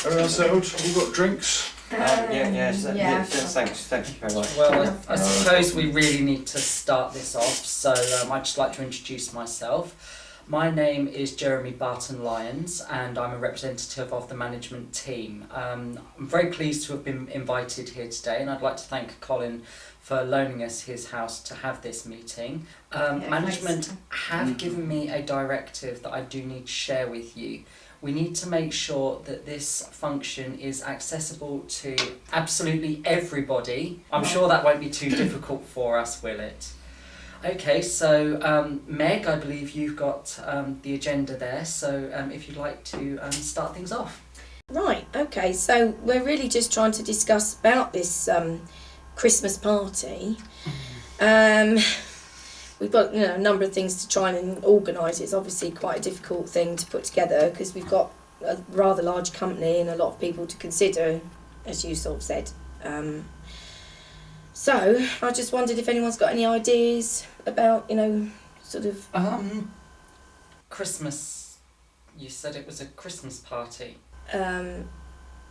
Everyone settled? All got drinks? Yes, thank you very much. Well, I suppose we really need to start this off, so I'd just like to introduce myself. My name is Jeremy Barton-Lyons, and I'm a representative of the management team. I'm very pleased to have been invited here today, and I'd like to thank Colin for loaning us his house to have this meeting. Management have given me a directive that I do need to share with you. We need to make sure that this function is accessible to absolutely everybody. I'm sure that won't be too difficult for us, will it? Okay, so Meg, I believe you've got the agenda there, so if you'd like to start things off. Right, okay, so we're really just trying to discuss about this Christmas party. We've got a number of things to try and organise. It's obviously quite a difficult thing to put together because we've got a rather large company and a lot of people to consider, as you sort of said. So I just wondered if anyone's got any ideas about, sort of... Christmas. You said it was a Christmas party. I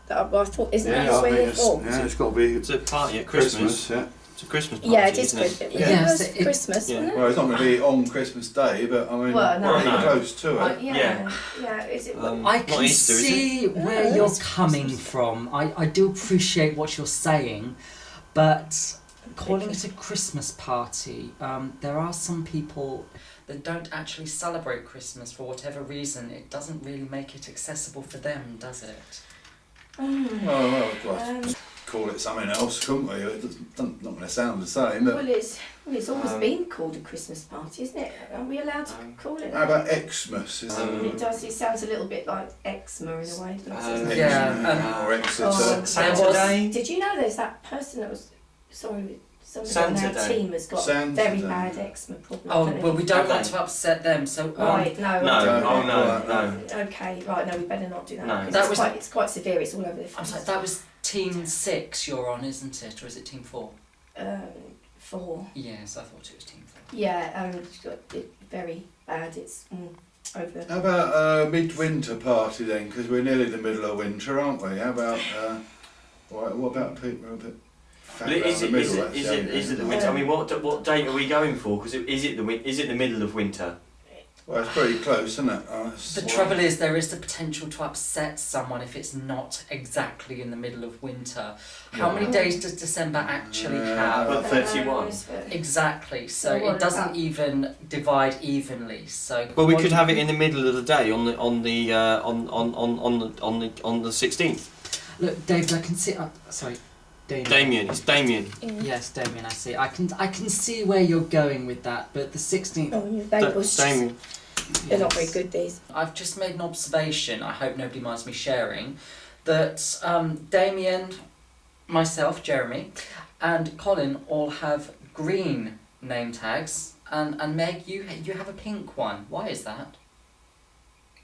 thought, isn't that what we're here for? Yeah, it's got to be. It's a party at Christmas. Yeah. It's a Christmas party. Yeah, it is isn't Christmas. it? Yeah, Yes, it's Christmas, isn't it? Well, it's not going to be on Christmas Day, but I mean, Well, no. pretty No. close to it. Yeah, is it? I Not can Easter, is it? see where No, you're it's coming Christmas. from. I do appreciate what you're saying, but calling it a Christmas party, there are some people that don't actually celebrate Christmas for whatever reason. It doesn't really make it accessible for them, does it? Well, call it something else, couldn't we? It's not going to sound the same, but Well, it's always been called a Christmas party, isn't it? Are we allowed to call it how that? about Xmas? It does. It sounds a little bit like eczema in a way, doesn't it? Yeah, or Exeter. Oh, Saturday. Did you know there's that person that was somebody on our Saturday. team has got Saturday. very bad eczema problem? Oh, well, we don't want to upset them, so... Right, no. No. Okay, right, no, we better not do that. No. 'Cause That it's was- quite severe, it's all over the I'm place. sorry, that was Team 6 you're on, isn't it? Or is it Team 4? 4. Yes, I thought it was Team 4. Yeah, it's got it very bad, it's over. How about a midwinter party then? Because we're nearly the middle of winter, aren't we? How about what about people a bit fat Well, around the middle? is it the winter? I mean, what date are we going for? Because is it the middle of winter? Well, it's pretty close, isn't it? The trouble is, there is the potential to upset someone if it's not exactly in the middle of winter. How many days does December actually have? About 31. Exactly, so Well, it doesn't even divide evenly. So Well, we could have it in the middle of the day on the 16th. Look, David, I can see. Sorry, Damien, it's Damien. Yes, Damien, I see. I can see where you're going with that, but the 16th. Oh, they was Damien. they're not very good, these. I've just made an observation. I hope nobody minds me sharing that Damien, myself, Jeremy, and Colin all have green name tags, and Meg, you have a pink one. Why is that?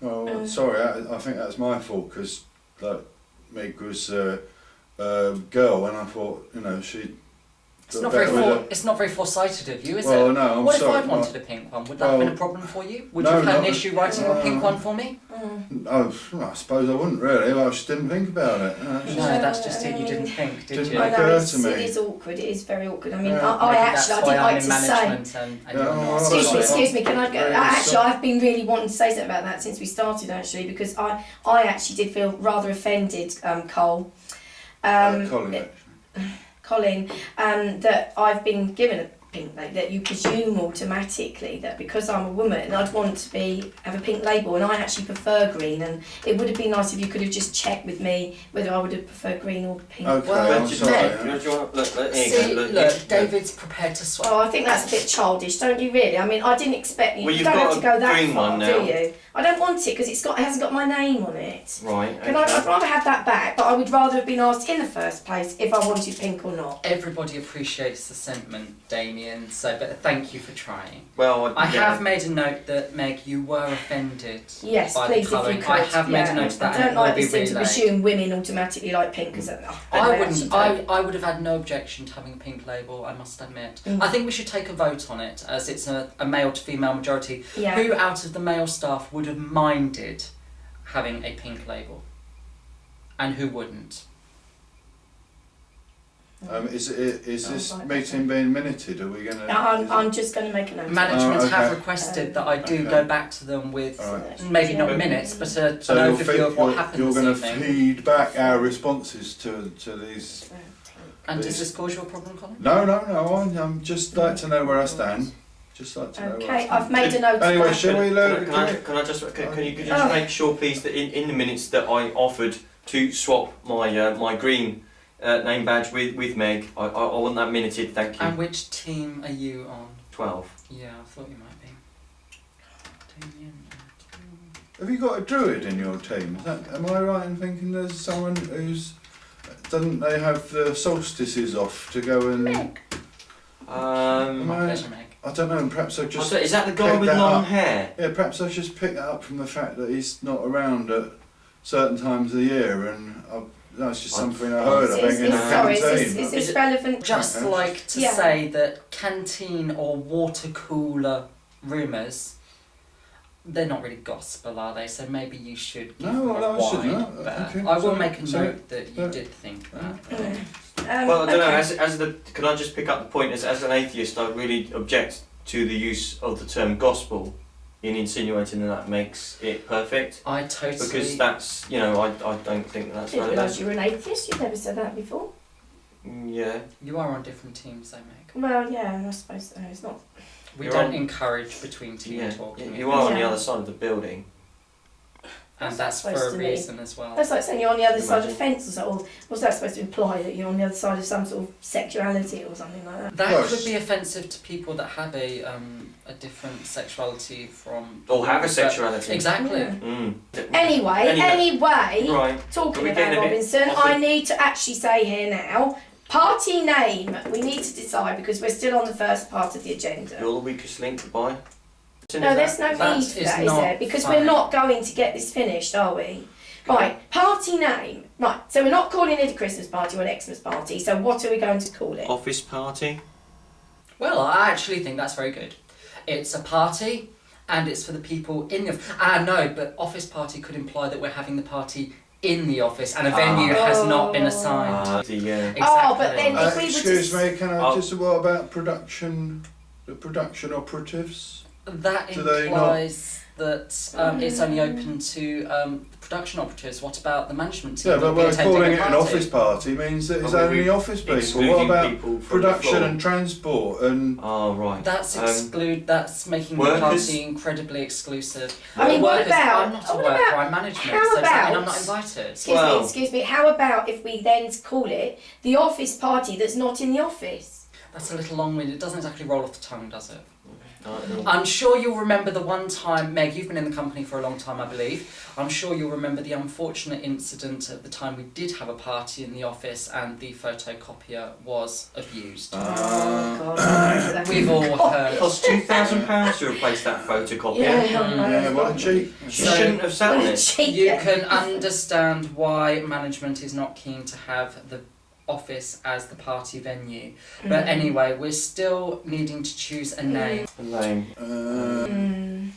Oh, sorry, I think that's my fault because Meg was a girl, and I thought she. It's not very foresighted of you, is Well, it? no, I'm what sorry. if I wanted a pink one? Would that have been a problem for you? Would you no, have had an no, issue writing a pink one for me? Oh, I suppose I wouldn't really. I just didn't think about it. No, that's just it. You didn't think, did you? Didn't I know, occur to me. it is awkward, it is very awkward. I mean, Yeah. I That's did why like I'm to in say... management and you're not. Yeah, Excuse me, can I go? Very Actually, sorry. I've been really wanting to say something about that since we started, actually, because I actually did feel rather offended, Cole. Colin, That I've been given a pink label, that you presume automatically that because I'm a woman I'd want to have a pink label, and I actually prefer green, and it would have been nice if you could have just checked with me whether I would have preferred green or pink. Okay, Well, I'm sorry. Look, David's prepared to swap. Oh, I think that's a bit childish, don't you really? I mean, I didn't expect you. Well, You you've don't got have to go a that green far, one do now. you? I don't want it because it hasn't got my name on it. Right. I'd rather have that back, but I would rather have been asked in the first place if I wanted pink or not. Everybody appreciates the sentiment, Damien, but thank you for trying. Well, I have made a note that, Meg, you were offended Yes, by please, the if colouring. you could. I have made a note of that, I and don't it will like be this thing to relayed. presume women automatically like pink because I would have had no objection to having a pink label, I must admit. I think we should take a vote on it, as it's a male to female majority. Yeah. Who out of the male staff would have minded having a pink label? and who wouldn't. Is this meeting being minuted? Are we going to? I'm just going to make a note. Management okay. have requested that I do Okay. go back to them with Alright. maybe not Yeah. minutes, but an So you'll overview of what happened you're this going to evening. feed back our responses to these. And does this cause you a problem, Colin? No. I'm just like to know where I stand. Just like to know where I Okay, stand. I've made a note. Anyway, of that. shall we look? Can you just make sure, please, that in the minutes that I offered to swap my my green name badge with Meg, I want that minuted. Thank you. And which team are you on? 12. Yeah, I thought you might be. Have you got a druid in your team? Am I right in thinking there's someone who's doesn't they have the solstices off to go and? Meg. My pleasure, Meg. I don't know. Perhaps I just. Is that the guy picked with that long up. hair? Yeah, perhaps I just picked that up from the fact that he's not around at certain times of the year, and that's just something I heard. I think in the Sorry, canteen. is this relevant? Just Okay. like to Yeah. say that canteen or water cooler rumours, they're not really gospel, are they? So maybe you should give No, them no, a I should wide not. berth. Okay, I will so- make a so- note that you did think that. Well, I don't know. Okay. Can I just pick up the point? As an atheist, I really object to the use of the term gospel in insinuating that makes it perfect. I totally... Because that's, I don't think that's I didn't realise relevant. you were an atheist. You've never said that before. Yeah. You are on different teams, though, Meg. Well, yeah, I suppose so. It's not. We You're don't on- encourage between team Yeah. talking. You are on the Yeah. other side of the building. And What's that's that for supposed a to mean? reason as well. That's like saying you're on the other side of the Imagine. fence or so. Or what's that supposed to imply? That you're on the other side of some sort of sexuality or something like that? That Well, could be offensive to people that have a different sexuality from... Or have a sexuality. Exactly. Yeah. Mm. Anyway, Right. talking Are we about getting a bit Robinson, off the- I need to actually say here now, party name. We need to decide because we're still on the first part of the agenda. You're the weakest link, goodbye. No, there's no That need is for that, is not there? Because funny. we're not going to get this finished, are we? Right, party name. Right, so we're not calling it a Christmas party or an Xmas party, so what are we going to call it? Office party. Well, I actually think that's very good. It's a party, and it's for the people in the... no, but office party could imply that we're having the party in the office, and a venue has not been assigned. Yeah. Oh, but then Exactly. if we were Excuse to... me, can I just what about production? The production operatives? That Do they implies that it's only open to the production operatives. What about the management team? Yeah, that but will be we're attending calling the it an party? office party means that it's Well, only we office people. excluding What about people from production the floor? and transport and? Oh, right. That's that's making the workers- party incredibly exclusive. I mean, what Workers, about- I'm not a what worker, about- I'm management, how so does that mean I'm about- not invited? Well- Excuse me, how about if we then call it the office party that's not in the office? That's a little long-winded. It doesn't exactly roll off the tongue, does it? No. I'm sure you'll remember the one time, Meg, you've been in the company for a long time, I believe. I'm sure you'll remember the unfortunate incident at the time we did have a party in the office and the photocopier was abused. Oh, God, I remember that. We've all It heard. cost £2,000 to replace that photocopier. Yeah, what a cheat. You So- shouldn't have sat on it. Cheat, You yeah. can understand why management is not keen to have the office as the party venue. But anyway, we're still needing to choose a name. Lame. Mm.